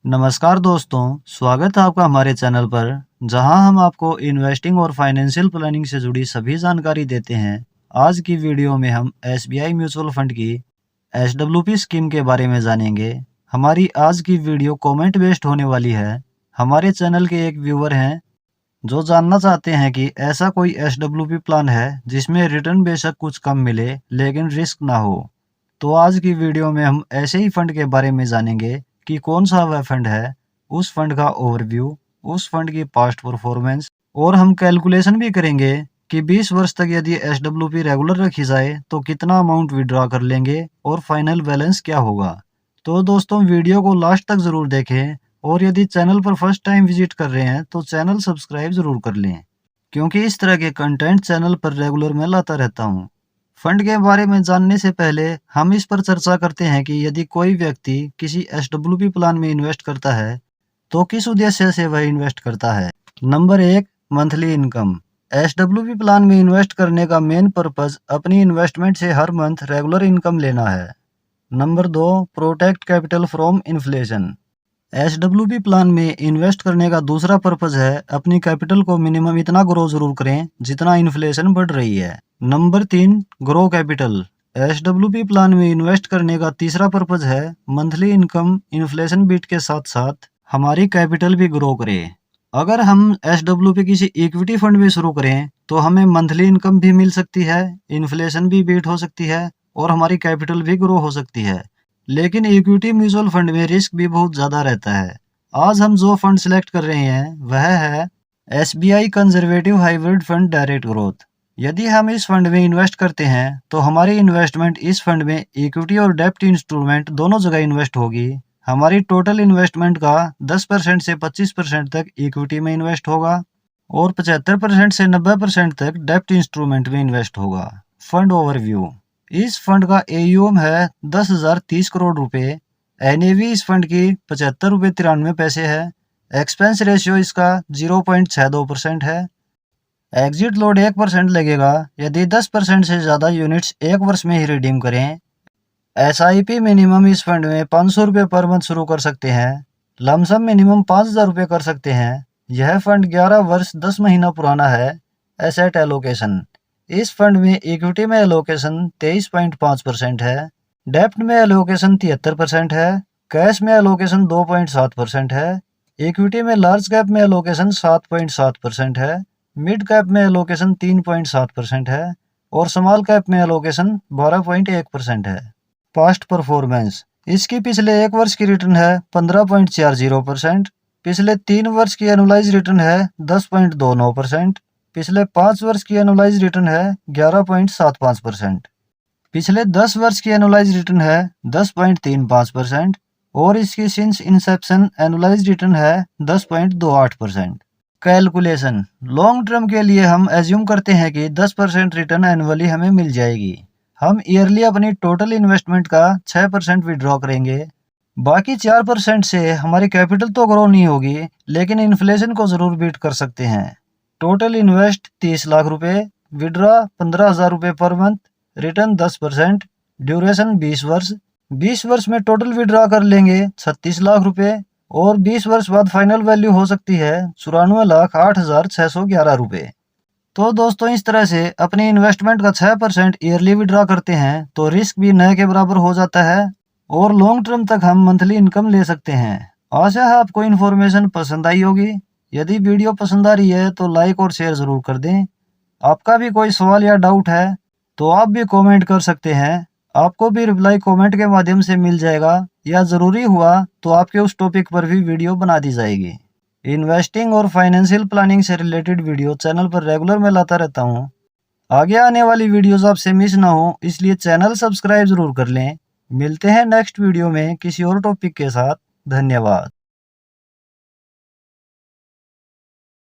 नमस्कार दोस्तों, स्वागत है आपका हमारे चैनल पर, जहां हम आपको इन्वेस्टिंग और फाइनेंशियल प्लानिंग से जुड़ी सभी जानकारी देते हैं। आज की वीडियो में हम एसबीआई म्यूचुअल फंड की एसडब्ल्यूपी स्कीम के बारे में जानेंगे। हमारी आज की वीडियो कमेंट बेस्ड होने वाली है। हमारे चैनल के एक व्यूअर हैं जो जानना चाहते हैं कि ऐसा कोई एसडब्ल्यूपी प्लान है जिसमें रिटर्न बेशक कुछ कम मिले लेकिन रिस्क ना हो। तो आज की वीडियो में हम ऐसे ही फंड के बारे में जानेंगे कि कौन सा वह फंड है, उस फंड का ओवरव्यू, उस फंड की पास्ट परफॉर्मेंस, और हम कैलकुलेशन भी करेंगे कि 20 वर्ष तक यदि एसडब्ल्यूपी रेगुलर रखी जाए तो कितना अमाउंट विड्रॉ कर लेंगे और फाइनल बैलेंस क्या होगा। तो दोस्तों, वीडियो को लास्ट तक जरूर देखें, और यदि चैनल पर फर्स्ट टाइम विजिट कर रहे हैं तो चैनल सब्सक्राइब जरूर कर लें, क्योंकि इस तरह के कंटेंट चैनल पर रेगुलर मैं लाता रहता हूँ। फंड के बारे में जानने से पहले हम इस पर चर्चा करते हैं कि यदि कोई व्यक्ति किसी एसडब्ल्यूपी प्लान में इन्वेस्ट करता है तो किस उद्देश्य से वह इन्वेस्ट करता है। Number 1, monthly income. SWP plan में इन्वेस्ट करने का मेन पर्पस अपनी इन्वेस्टमेंट से हर मंथ रेगुलर इनकम लेना है। Number 2, protect capital from inflation. SWP plan में इन्वेस्ट करने का दूसरा पर्पज है अपनी कैपिटल को मिनिमम इतना ग्रो जरूर करें जितना इन्फ्लेशन बढ़ रही है। Number 3, grow capital. SWP plan में इन्वेस्ट करने का तीसरा पर्पज है मंथली इनकम इन्फ्लेशन बीट के साथ साथ हमारी कैपिटल भी ग्रो करे। अगर हम एसडब्ल्यूपी किसी इक्विटी फंड में शुरू करें तो हमें मंथली इनकम भी मिल सकती है, इन्फ्लेशन भी बीट हो सकती है और हमारी कैपिटल भी ग्रो हो सकती है। लेकिन इक्विटी म्यूचुअल फंड में रिस्क भी बहुत ज़्यादा रहता है। आज हम जो फंड सिलेक्ट कर रहे हैं वह है SBI conservative hybrid fund direct growth. यदि हम इस फंड में इन्वेस्ट करते हैं तो हमारी इन्वेस्टमेंट इस फंड में इक्विटी और डेब्ट इंस्ट्रूमेंट दोनों जगह इन्वेस्ट होगी। हमारी टोटल इन्वेस्टमेंट का 10% से 25% तक इक्विटी में इन्वेस्ट होगा और 75% से 90% तक डेब्ट इंस्ट्रूमेंट में इन्वेस्ट होगा। Fund overview. इस फंड का एयूएम है 10,030 करोड़ रुपए। एनएवी इस फंड की 75 रुपये 93 पैसे है। एक्सपेंस रेशियो इसका 0.62% है। एग्जिट लोड 1% लगेगा यदि 10% से ज़्यादा यूनिट्स एक वर्ष में ही रिडीम करें। एसआईपी मिनिमम इस फंड में 500 रुपये पर मंथ शुरू कर सकते हैं। लमसम मिनिमम 5,000 रुपये कर सकते हैं। यह फंड 11 वर्ष 10 महीना पुराना है। Asset allocation. इस फंड में इक्विटी में एलोकेशन 23.5% है, डेब्ट में एलोकेशन 73% है, कैश में एलोकेशन 2.7% है, इक्विटी में लार्ज कैप में एलोकेशन 7.7% है, मिड कैप में एलोकेशन 3.7% है और स्मॉल कैप में एलोकेशन 12.1% है। Past performance. इसकी पिछले एक वर्ष की रिटर्न है 15.40%, पिछले 3 वर्ष की एनुअलाइज रिटर्न है 10.29%, पिछले 5 वर्ष की एनुअलाइज रिटर्न है 11.75%, पिछले 10 वर्ष की एनुअलाइज रिटर्न है 10.35% और इसकी सिंस इंसेप्शन एनुअलाइज रिटर्न है 10.28%। कैलकुलेशन। लॉन्ग टर्म के लिए हम एज्यूम करते हैं कि 10% रिटर्न एनुअली हमें मिल जाएगी। हम ईयरली अपनी टोटल इन्वेस्टमेंट का 6% विड्रॉ करेंगे। बाकी 4% से हमारी कैपिटल तो ग्रो नहीं होगी लेकिन इन्फ्लेशन को जरूर बीट कर सकते हैं। टोटल इन्वेस्ट 30 लाख रुपए, विड्रॉ 15,000 रुपये पर मंथ, रिटर्न 10%, ड्यूरेशन 20 वर्ष। 20 वर्ष में टोटल विड्रॉ कर लेंगे 36 लाख रुपए और 20 वर्ष बाद फाइनल वैल्यू हो सकती है 94,08,611 रुपये। तो दोस्तों, इस तरह से अपनी इन्वेस्टमेंट का 6% ईयरली विड्रॉ करते हैं तो रिस्क भी नए के बराबर हो जाता है और लॉन्ग टर्म तक हम मंथली इनकम ले सकते हैं। आशा है आपको इन्फॉर्मेशन पसंद आई होगी। यदि वीडियो पसंद आ रही है तो लाइक और शेयर ज़रूर कर दें। आपका भी कोई सवाल या डाउट है तो आप भी कमेंट कर सकते हैं। आपको भी रिप्लाई कमेंट के माध्यम से मिल जाएगा या ज़रूरी हुआ तो आपके उस टॉपिक पर भी वीडियो बना दी जाएगी। इन्वेस्टिंग और फाइनेंशियल प्लानिंग से रिलेटेड वीडियो चैनल पर रेगुलर मैं लाता रहता हूँ। आगे आने वाली वीडियोज़ आपसे मिस ना हो इसलिए चैनल सब्सक्राइब ज़रूर कर लें। मिलते हैं नेक्स्ट वीडियो में किसी और टॉपिक के साथ। धन्यवाद।